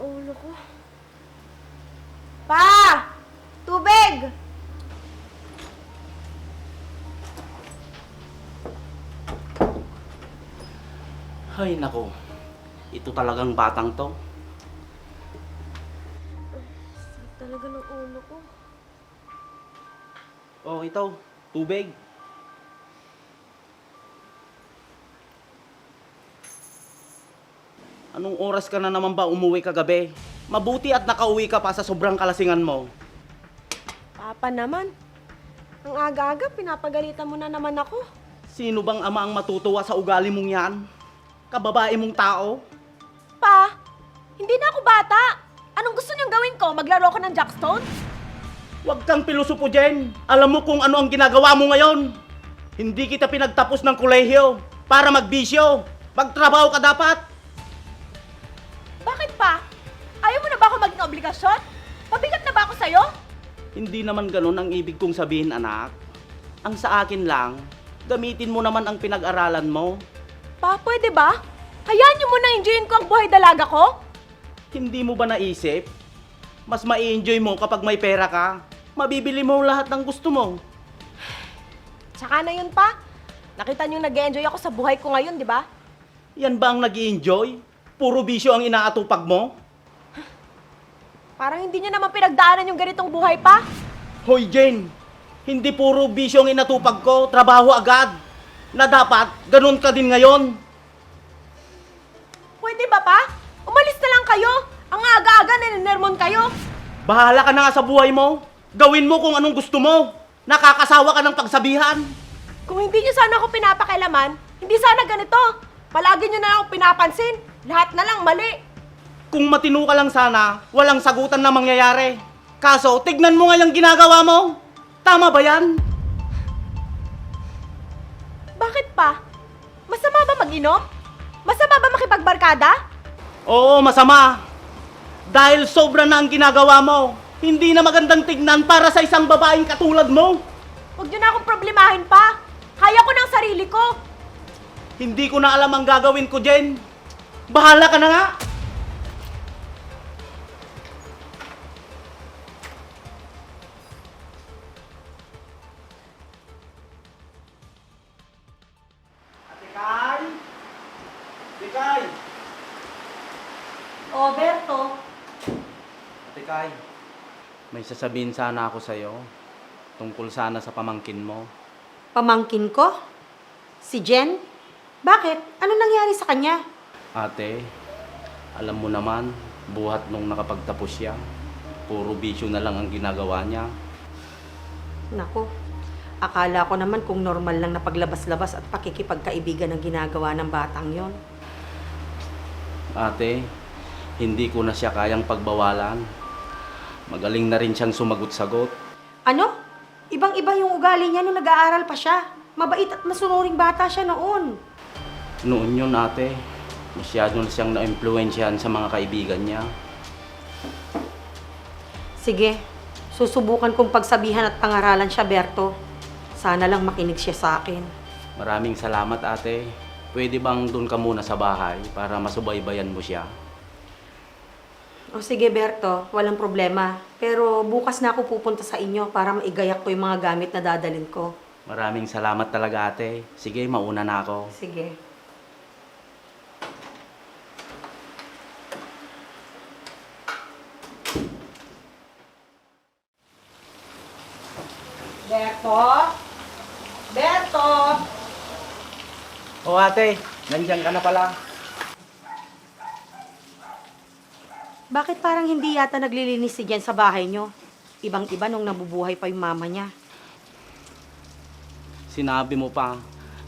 ulo ko. Pa! Tubig! Ay, nako. Ito talagang batang to. Sakit talaga ng ulo ko. Oh, ito. Tubig. Anong oras ka na naman ba umuwi kagabi? Mabuti at nakauwi ka pa sa sobrang kalasingan mo. Papa naman. Ang aga-aga, pinapagalitan mo na naman ako. Sino bang ama ang matutuwa sa ugali mong yan? Kababae mong tao? Pa! Hindi na ako bata! Anong gusto niyong gawin ko? Maglaro ko ng jackstone? Huwag kang pilosopo, Jen. Alam mo kung ano ang ginagawa mo ngayon. Hindi kita pinagtapos ng kolehiyo para magbisyo. Magtrabaho ka dapat. Bakit pa? Ayaw mo na ba ako maging obligasyon? Pabigat na ba ako sa'yo? Hindi naman ganun ang ibig kong sabihin, anak. Ang sa akin lang, gamitin mo naman ang pinag-aralan mo. Pa, pwede ba? Hayaan niyo muna enjoyin ko ang buhay dalaga ko? Hindi mo ba naisip? Mas ma-enjoy mo kapag may pera ka. Mabibili mo lahat ng gusto mo. Tsaka na yun pa. Nakita niyo nag-enjoy ako sa buhay ko ngayon, di ba? Yan ba ang nag-i-enjoy? Puro bisyo ang inaatupag mo? Parang hindi niyo naman pinagdaanan yung ganitong buhay pa. Hoy, Jane! Hindi puro bisyo ang inatupag ko, trabaho agad. Na dapat, ganun ka din ngayon. Pwede ba pa? Umalis na lang kayo. Ang aga-aga naninermon kayo. Bahala ka na nga sa buhay mo. Gawin mo kung anong gusto mo. Nakakasawa ka ng pagsabihan. Kung hindi niyo sana ako pinapakailaman, hindi sana ganito. Palagi niyo na ako pinapansin. Lahat na lang mali. Kung matino ka lang sana, walang sagutan na mangyayari. Kaso, tignan mo nga yung ginagawa mo. Tama ba yan? Bakit pa? Masama ba mag-inom? Masama ba makipagbarkada? Oo, masama. Dahil sobra na ang ginagawa mo. Hindi na magandang tignan para sa isang babaeng katulad mo. Huwag niyo na akong problemahin pa. Kaya ko ng sarili ko. Hindi ko na alam ang gagawin ko, Jen. Bahala ka na nga. Ate Kai? Ate Kai? O, Berto. Ate Kai, may sasabihin sana ako sa'yo. Tungkol sana sa pamangkin mo. Pamangkin ko? Si Jen? Bakit? Ano nangyari sa kanya? Ate, alam mo naman, buhat nung nakapagtapos siya. Puro bisyo na lang ang ginagawa niya. Naku, akala ko naman kung normal lang na paglabas-labas at pakikipagkaibigan ang ginagawa ng batang yon. Ate, hindi ko na siya kayang pagbawalan. Magaling na rin siyang sumagot-sagot. Ano? Ibang-iba yung ugali niya nung nag-aaral pa siya. Mabait at masunuring bata siya noon. Noon yun, ate, masyado na siyang na-impluensyahan sa mga kaibigan niya. Sige, susubukan kong pagsabihan at pangaralan siya, Berto. Sana lang makinig siya sa akin. Maraming salamat, ate. Pwede bang doon ka muna sa bahay para masubaybayan mo siya? O sige, Berto, walang problema. Pero bukas na ako pupunta sa inyo para maigayak ko yung mga gamit na dadalhin ko. Maraming salamat talaga, ate. Sige, mauna na ako. Sige. Berto? Berto? O ate, nandiyan ka na pala. Bakit parang hindi yata naglilinis si Jen sa bahay nyo? Ibang-iba nung nabubuhay pa yung mama niya. Sinabi mo pa,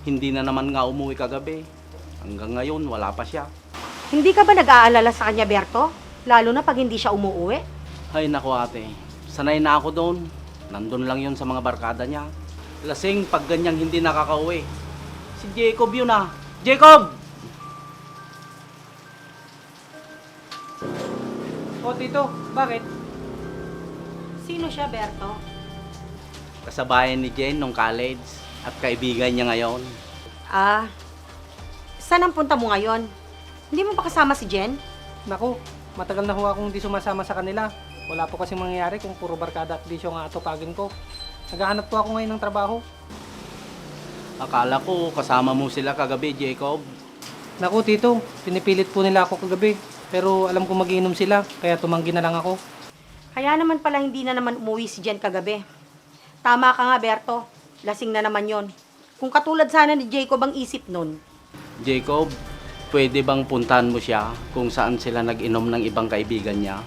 hindi na naman nga umuwi kagabi. Hanggang ngayon, wala pa siya. Hindi ka ba nag-aalala sa kanya, Berto? Lalo na pag hindi siya umuwi? Ay nako ate, sanay na ako doon. Nandun lang yun sa mga barkada niya. Lasing pag ganyang hindi nakakauwi. Si Jacob yun ah. Jacob! O tito, bakit? Sino siya, Berto? Kasabayan ni Jen nung college at kaibigan niya ngayon. Ah, saan ang punta mo ngayon? Hindi mo pa kasama si Jen? Naku, Matagal na ho akong hindi sumasama sa kanila. Wala po kasi mangyayari kung puro barkada at bisyo nga atupagin ko. Naghahanap po ako ngayon ng trabaho. Akala ko kasama mo sila kagabi, Jacob. Naku, Tito, pinipilit po nila ako kagabi. Pero alam ko magiinom sila, kaya tumanggi na lang ako. Kaya naman pala hindi na naman umuwi si Jen kagabi. Tama ka nga, Berto. Lasing na naman yon. Kung katulad sana ni Jacob ang isip nun, Jacob, pwede bang puntahan mo siya kung saan sila nag-inom ng ibang kaibigan niya?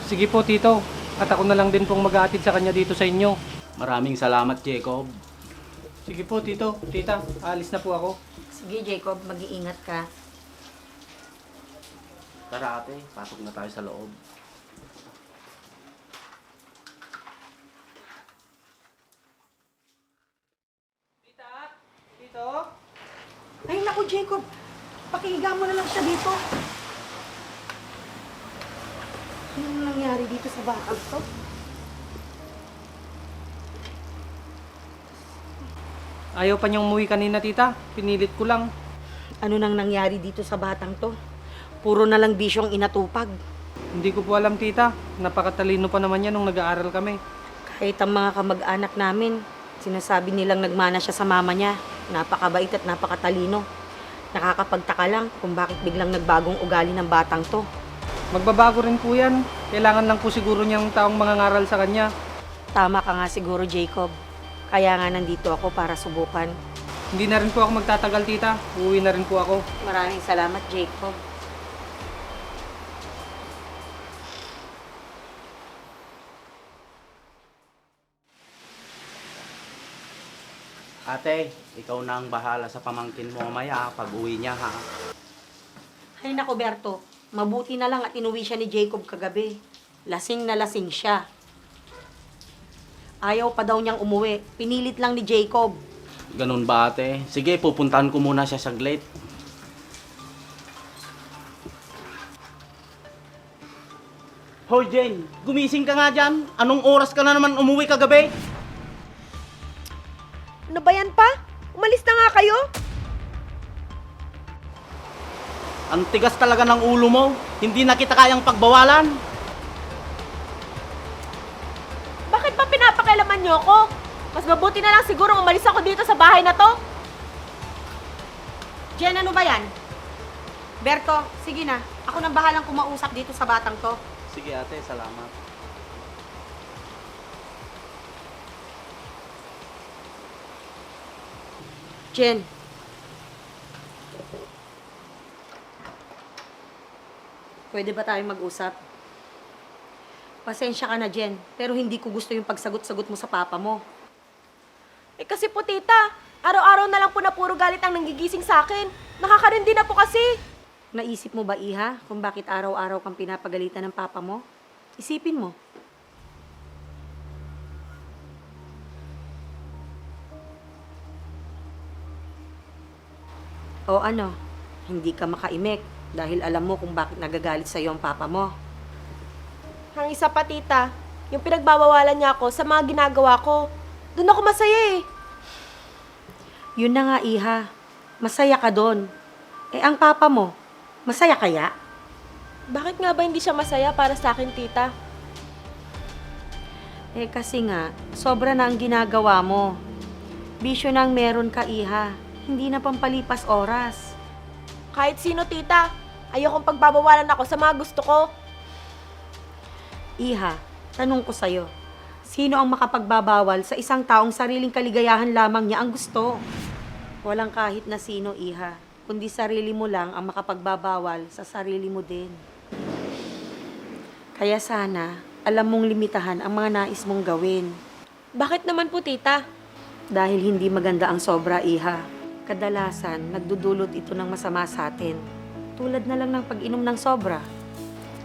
Sige po, Tito. At ako na lang din pong mag-aatid sa kanya dito sa inyo. Maraming salamat, Jacob. Sige po, Tito. Tita, alis na po ako. sige Jacob, mag-iingat ka. Tara ate, pasok na tayo sa loob. Tita? Tito? Ay naku Jacob, pakihiga mo na lang siya dito. Anong nangyari dito sa bakal to? Ayaw pa niyang umuwi kanina, Tita. Pinilit ko lang. Ano nang nangyari dito sa batang to? Puro na lang bisyong inatupag. Hindi ko po alam, Tita. Napakatalino pa naman yan nung nag-aaral kami. Kahit ang mga kamag-anak namin, sinasabi nilang nagmana siya sa mama niya. Napakabait at napakatalino. Nakakapagtaka lang kung bakit biglang nagbagong ugali ng batang to. Magbabago rin po yan. Kailangan lang po siguro niyang taong mangangaral sa kanya. Tama ka nga siguro Jacob. Kaya nga nandito ako para subukan. Hindi na rin po ako magtatagal, Tita. Uuwi na rin po ako. Maraming salamat Jacob. Ate, ikaw na ang bahala sa pamangkin mo mamaya pag uwi niya ha. Ay naku Berto, mabuti na lang at inuwi siya ni Jacob kagabi. Lasing na lasing siya. Ayaw pa daw niyang umuwi. Pinilit lang ni Jacob. Ganun ba ate? Sige, pupuntahan ko muna siya saglit. Hoy Jane, gumising ka nga dyan. Anong oras ka na naman umuwi kagabi? Ano ba yan pa? Umalis na nga kayo? Ang tigas talaga ng ulo mo. Hindi na kita kayang pagbawalan. Bakit ba pinapakialaman niyo ako? Mas mabuti na lang siguro umalis ako dito sa bahay na to. Jen, ano ba yan? Berto, sige na. Ako nang bahalang kumausap dito sa batang to. Sige ate, salamat. Jen. Pwede ba tayong mag-usap? Pasensya ka na, Jen. Pero hindi ko gusto yung pagsagot-sagot mo sa papa mo. Eh kasi po tita, araw-araw na lang po na puro galit ang nanggigising sa akin. Nakakarindi na po kasi. Naisip mo ba, Iha, kung bakit araw-araw kang pinapagalitan ng papa mo? Isipin mo. O ano, hindi ka makaimik dahil alam mo kung bakit nagagalit sa'yo ang papa mo. Ang isa pa tita, yung pinagbabawalan niya ako sa mga ginagawa ko. Doon ako masaya eh. Yun na nga, Iha. Masaya ka doon. Eh, ang papa mo, masaya kaya? Bakit nga ba hindi siya masaya para sa akin tita? Eh, kasi nga, sobra na ang ginagawa mo. Bisyo na ang meron ka, Iha. Hindi na pampalipas oras. Kahit sino tita, ayokong pagbabawalan ako sa mga gusto ko. Iha, tanong ko sa'yo, sino ang makapagbabawal sa isang taong sariling kaligayahan lamang niya ang gusto? Walang kahit na sino, Iha, kundi sarili mo lang ang makapagbabawal sa sarili mo din. Kaya sana, alam mong limitahan ang mga nais mong gawin. Bakit naman po tita? Dahil hindi maganda ang sobra, Iha. Kadalasan, nagdudulot ito ng masama sa atin. Tulad na lang ng pag-inom ng sobra.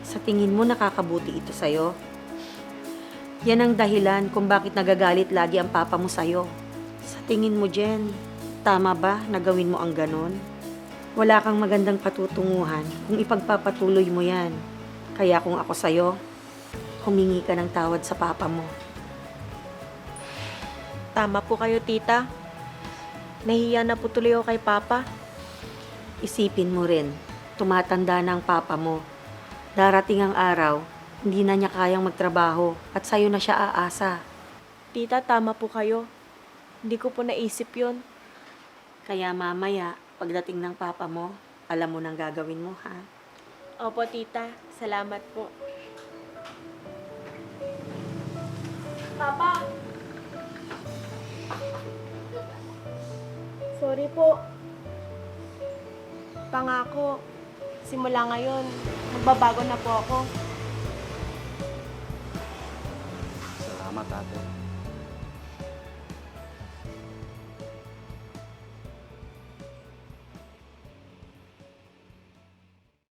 Sa tingin mo, nakakabuti ito sa'yo? Yan ang dahilan kung bakit nagagalit lagi ang papa mo sa'yo. Sa tingin mo, Jen, tama ba na gawin mo ang ganon? Wala kang magandang patutunguhan kung ipagpapatuloy mo yan. Kaya kung ako sa'yo, humingi ka ng tawad sa papa mo. Tama po kayo tita. Nahiya na po tuloy ako kay papa. Isipin mo rin, tumatanda na ang papa mo. Darating ang araw, hindi na niya kayang magtrabaho at sa'yo na siya aasa. Tita, tama po kayo. Hindi ko po naisip yun. Kaya mamaya, pagdating ng papa mo, alam mo nang gagawin mo, ha? Opo, tita. Salamat po. Papa! Sorry po. Pangako, simula ngayon, magbabago na po ako. Salamat, ate.